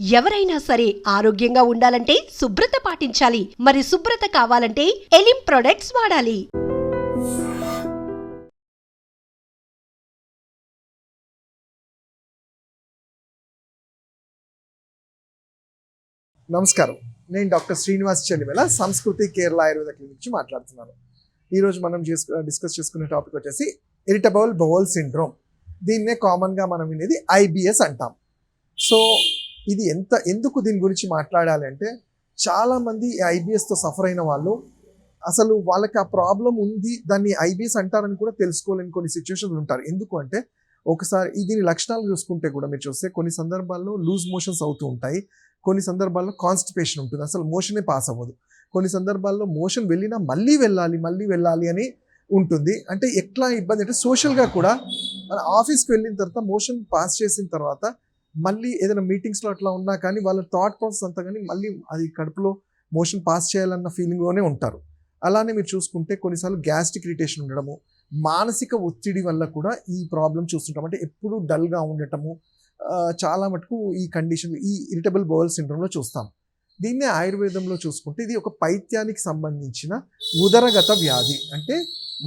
ఎవరైనా సరే ఆరోగ్యంగా ఉండాలంటే శుభ్రత పాటించాలి. మరి శుభ్రత కావాలంటే ఎలిం ప్రొడక్ట్స్ వాడాలి. నమస్కారం, నేను డాక్టర్ శ్రీనివాస్ చెల్లిమెల, సంస్కృతి కేరళ ఆయుర్వేద క్లినిక్ నుంచి మాట్లాడుతున్నాను. ఈరోజు మనం డిస్కస్ చేసుకునే టాపిక్ వచ్చేసి ఇరిటబుల్ బౌల్ సిండ్రోమ్. దీన్నే కామన్గా మనం వినేది ఐబిఎస్ అంటాం. సో ఇది ఎందుకు దీని గురించి మాట్లాడాలి అంటే, చాలామంది ఐబిఎస్తో సఫర్ అయిన వాళ్ళు అసలు వాళ్ళకి ఆ ప్రాబ్లం ఉంది, దాన్ని ఐబిఎస్ అంటారని కూడా తెలుసుకోలేని కొన్ని సిచ్యువేషన్లు ఉంటారు. ఎందుకు అంటే, ఒకసారి దీని లక్షణాలు చూసుకుంటే కూడా మీరు చూస్తే కొన్ని సందర్భాల్లో లూజ్ మోషన్స్ అవుతూ ఉంటాయి, కొన్ని సందర్భాల్లో కాన్స్టిపేషన్ ఉంటుంది, అసలు మోషనే పాస్ అవ్వదు, కొన్ని సందర్భాల్లో మోషన్ వెళ్ళినా మళ్ళీ వెళ్ళాలి అని ఉంటుంది. అంటే ఎట్లా ఇబ్బంది అంటే, సోషల్గా కూడా మన ఆఫీస్కి వెళ్ళిన తర్వాత మోషన్ పాస్ చేసిన తర్వాత మళ్ళీ ఏదైనా మీటింగ్స్లో అట్లా ఉన్నా కానీ వాళ్ళ థాట్ ప్రాసెస్ అంతా కానీ మళ్ళీ అది కడుపులో మోషన్ పాస్ చేయాలన్న ఫీలింగ్లోనే ఉంటారు. అలానే మీరు చూసుకుంటే కొన్నిసార్లు గ్యాస్ట్రిక్ ఇరిటేషన్ ఉండడము, మానసిక ఒత్తిడి వల్ల కూడా ఈ ప్రాబ్లం చూస్తుంటాం. అంటే ఎప్పుడు డల్గా ఉండటము, చాలా మటుకు ఈ కండిషన్, ఈ ఇరిటబుల్ బౌల్ సిండ్రోమ్లో చూస్తాం. దీన్నే ఆయుర్వేదంలో చూసుకుంటే ఇది ఒక పైత్యానికి సంబంధించిన ఉదరగత వ్యాధి. అంటే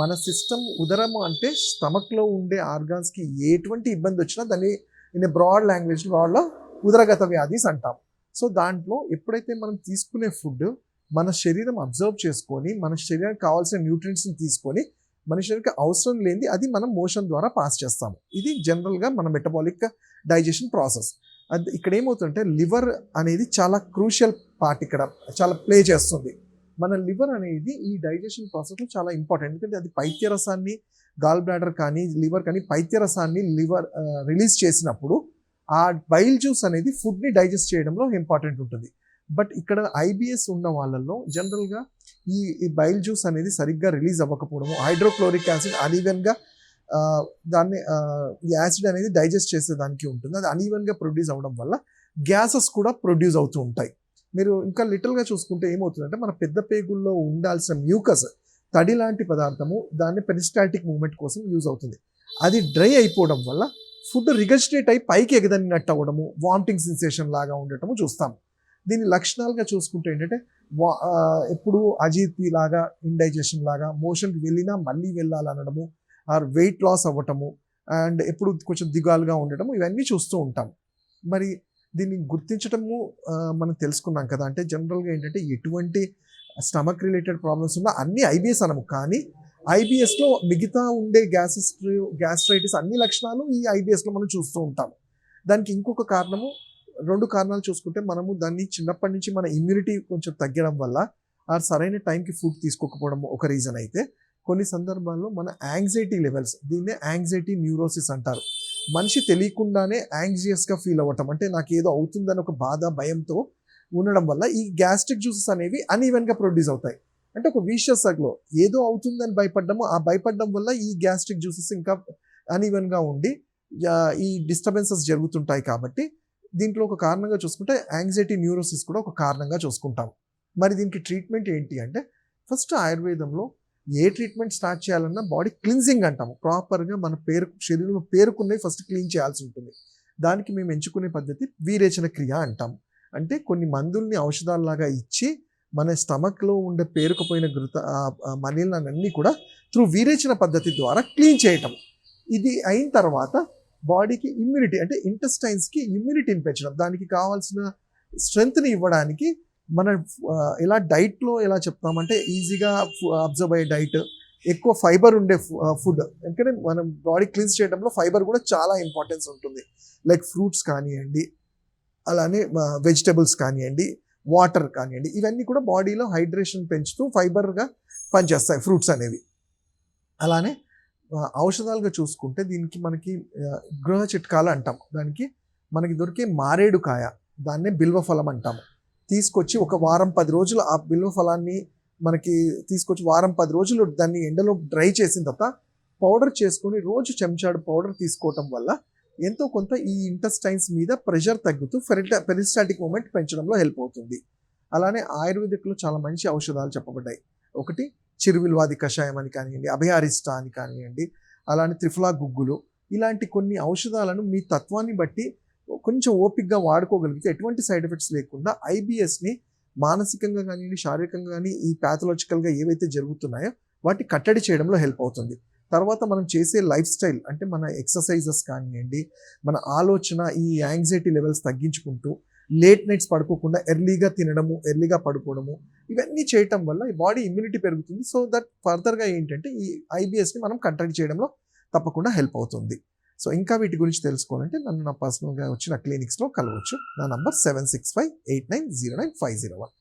మన సిస్టమ్, ఉదరము అంటే స్టమక్లో ఉండే ఆర్గాన్స్కి ఎటువంటి ఇబ్బంది వచ్చినా దాన్ని ఇన్ ఏ బ్రాడ్ లాంగ్వేజ్లో ఉదరగత వ్యాధీస్ అంటాం. సో దాంట్లో ఎప్పుడైతే మనం తీసుకునే ఫుడ్ మన శరీరం అబ్జర్వ్ చేసుకొని, మన శరీరానికి కావాల్సిన న్యూట్రియంట్స్ని తీసుకొని, మన శరీరానికి అవసరం లేనిది అది మనం మోషన్ ద్వారా పాస్ చేస్తాము. ఇది జనరల్గా మన మెటబాలిక్ డైజెషన్ ప్రాసెస్. అది ఇక్కడ ఏమవుతుందంటే, లివర్ అనేది చాలా క్రూషియల్ పార్ట్, ఇక్కడ చాలా ప్లే చేస్తుంది. మన లివర్ అనేది ఈ డైజెషన్ ప్రాసెస్లో చాలా ఇంపార్టెంట్. ఎందుకంటే అది పైత్యరసాన్ని, గాల్ బ్లాడర్ కానీ లివర్ కానీ పైత్యరసాన్ని లివర్ రిలీజ్ చేసినప్పుడు ఆ బైల్ జ్యూస్ అనేది ఫుడ్ని డైజెస్ట్ చేయడంలో ఇంపార్టెంట్ ఉంటుంది. బట్ ఇక్కడ ఐబిఎస్ ఉన్న వాళ్ళల్లో జనరల్గా ఈ బైల్ జ్యూస్ అనేది సరిగ్గా రిలీజ్ అవ్వకపోవడము, హైడ్రోక్లోరిక్ యాసిడ్ అన్ఈవెన్గా దాన్ని ఈ యాసిడ్ అనేది డైజెస్ట్ చేసేదానికి ఉంటుంది, అది అన్ఈవెన్గా ప్రొడ్యూస్ అవ్వడం వల్ల గ్యాసెస్ కూడా ప్రొడ్యూస్ అవుతూ ఉంటాయి. మీరు ఇంకా లిటిల్గా చూసుకుంటే ఏమవుతుందంటే, మన పెద్ద పేగుల్లో ఉండాల్సిన మ్యూకస్, తడి లాంటి పదార్థము, దాన్ని పెరిస్టాల్టిక్ మూవ్మెంట్ కోసం యూజ్ అవుతుంది. అది డ్రై అయిపోవడం వల్ల ఫుడ్ రిగజిటేట్ అయి పైకి ఎగదన్నట్టు అవ్వడము, వామిటింగ్ సెన్సేషన్ లాగా ఉండటము చూస్తాము. దీని లక్షణాలుగా చూసుకుంటే ఏంటంటే, ఎప్పుడు అజీర్తి లాగా, ఇండైజెషన్ లాగా, మోషన్కి వెళ్ళినా మళ్ళీ వెళ్ళాలనడము, ఆర్ వెయిట్ లాస్ అవ్వటము, అండ్ ఎప్పుడు కొంచెం దిగాలుగా ఉండటము, ఇవన్నీ చూస్తూ ఉంటాం. మరి దీన్ని గుర్తించటము మనం తెలుసుకున్నాం కదా. అంటే జనరల్గా ఏంటంటే, ఎటువంటి స్టమక్ రిలేటెడ్ ప్రాబ్లమ్స్ ఉన్నా అన్నీ ఐబిఎస్ అనము, కానీ ఐబిఎస్లో మిగతా ఉండే గ్యాస్ట్రైటిస్ అన్ని లక్షణాలు ఈ ఐబిఎస్లో మనం చూస్తూ ఉంటాము. దానికి ఇంకొక కారణము, రెండు కారణాలు చూసుకుంటే, మనము దాన్ని చిన్నప్పటి నుంచి మన ఇమ్యూనిటీ కొంచెం తగ్గడం వల్ల, ఆ సరైన టైంకి ఫుడ్ తీసుకోకపోవడం ఒక రీజన్ అయితే, కొన్ని సందర్భాల్లో మన యాంగ్జైటీ లెవెల్స్, దీన్నే యాంగ్జైటీ న్యూరోసిస్ అంటారు. మనిషి తెలియకుండానే యాంగ్జియస్గా ఫీల్ అవ్వటం, అంటే నాకు ఏదో అవుతుందని ఒక బాధ, భయంతో ఉండడం వల్ల ఈ గ్యాస్ట్రిక్ జ్యూసెస్ అనేవి అన్ఈవెన్గా ప్రొడ్యూస్ అవుతాయి. అంటే ఒక విషియస్ సర్కిల్లో ఏదో అవుతుందని భయపడ్డము, ఆ భయపడడం వల్ల ఈ గ్యాస్ట్రిక్ జ్యూసెస్ ఇంకా అన్ఈవెన్గా ఉండి ఈ డిస్టర్బెన్సెస్ జరుగుతుంటాయి. కాబట్టి దీంట్లో ఒక కారణంగా చూసుకుంటే యాంగ్జైటీ న్యూరోసిస్ కూడా ఒక కారణంగా చూసుకుంటాం. మరి దీనికి ట్రీట్మెంట్ ఏంటి అంటే, ఫస్ట్ ఆయుర్వేదంలో ఏ ట్రీట్మెంట్ స్టార్ట్ చేయాలన్నా బాడీ క్లిన్జింగ్ అంటాము. ప్రాపర్గా మన శరీరంలో పేరుకున్నవి ఫస్ట్ క్లీన్ చేయాల్సి ఉంటుంది. దానికి మేము ఎంచుకునే పద్ధతి వీరేచన క్రియ అంటాము. అంటే కొన్ని మందుల్ని ఔషధాలలాగా ఇచ్చి మన స్టమక్లో ఉండే పేరుకుపోయిన మనీలన్నీ కూడా త్రూ వీరేచన పద్ధతి ద్వారా క్లీన్ చేయటం. ఇది అయిన తర్వాత బాడీకి ఇమ్యూనిటీ, అంటే ఇంటెస్టైన్స్కి ఇమ్యూనిటీని పెంచడం, దానికి కావాల్సిన స్ట్రెంగ్త్ని ఇవ్వడానికి మన ఎలా డైట్లో ఎలా చెప్తామంటే, ఈజీగా అబ్జర్వ్ అయ్యే డైట్, ఎక్కువ ఫైబర్ ఉండే ఫుడ్. ఎందుకంటే మనం బాడీ క్లీన్స్ చేయడంలో ఫైబర్ కూడా చాలా ఇంపార్టెన్స్ ఉంటుంది. లైక్ ఫ్రూట్స్ కానివ్వండి, అలానే వెజిటబుల్స్ కానివ్వండి, వాటర్ కానివ్వండి, ఇవన్నీ కూడా బాడీలో హైడ్రేషన్ పెంచుతూ ఫైబర్గా పనిచేస్తాయి ఫ్రూట్స్ అనేవి. అలానే ఔషధాలుగా చూసుకుంటే దీనికి మనకి గృహ చిట్కాలు అంటాం. దానికి మనకి దొరికే మారేడు కాయ, దాన్నే బిల్వఫలం అంటాము. తీసుకొచ్చి ఒక వారం 10 రోజులు ఆ బిల్వ ఫలాన్ని మనకి తీసుకొచ్చి వారం 10 రోజులు దాన్ని ఎండలో డ్రై చేసిన తర్వాత పౌడర్ చేసుకొని రోజు చెంచాడు పౌడర్ తీసుకోవటం వల్ల ఎంతో కొంత ఈ ఇంటెస్టైన్స్ మీద ప్రెషర్ తగ్గుతూ పెరిస్టాల్టిక్ మూమెంట్ పెంచడంలో హెల్ప్ అవుతుంది. అలానే ఆయుర్వేదిక్లో చాలా మంచి ఔషధాలు చెప్పబడ్డాయి. ఒకటి చిరువిల్వాది కషాయం అని కానివ్వండి, అభయారిష్ట అని కానివ్వండి, అలానే త్రిఫలా గుగ్గులు, ఇలాంటి కొన్ని ఔషధాలను మీ తత్వాన్ని బట్టి కొంచెం ఓపిక్గా వాడుకోగలిగితే ఎటువంటి సైడ్ ఎఫెక్ట్స్ లేకుండా ఐబిఎస్ని మానసికంగా కానివ్వండి, శారీరకంగా కానీ ఈ ప్యాథలాజికల్గా ఏవైతే జరుగుతున్నాయో వాటిని కట్టడి చేయడంలో హెల్ప్ అవుతుంది. తర్వాత మనం చేసే లైఫ్ స్టైల్ అంటే మన ఎక్సర్సైజెస్ కానివ్వండి, మన ఆలోచన, ఈ యాంగ్జైటీ లెవెల్స్ తగ్గించుకుంటూ లేట్ నైట్స్ పడుకోకుండా ఎర్లీగా తినడము, ఎర్లీగా పడుకోవడము, ఇవన్నీ చేయటం వల్ల ఈ బాడీ ఇమ్యూనిటీ పెరుగుతుంది. సో దట్ ఫర్దర్గా ఏంటంటే ఈ ఐబిఎస్ని మనం కంట్రోల్ చేయడంలో తప్పకుండా హెల్ప్ అవుతుంది. సో ఇంకా వీటి గురించి తెలుసుకోవాలంటే నన్ను నా పర్సనల్గా వచ్చి నా క్లినిక్స్లో కలవచ్చు. నా నంబర్ 7658909501.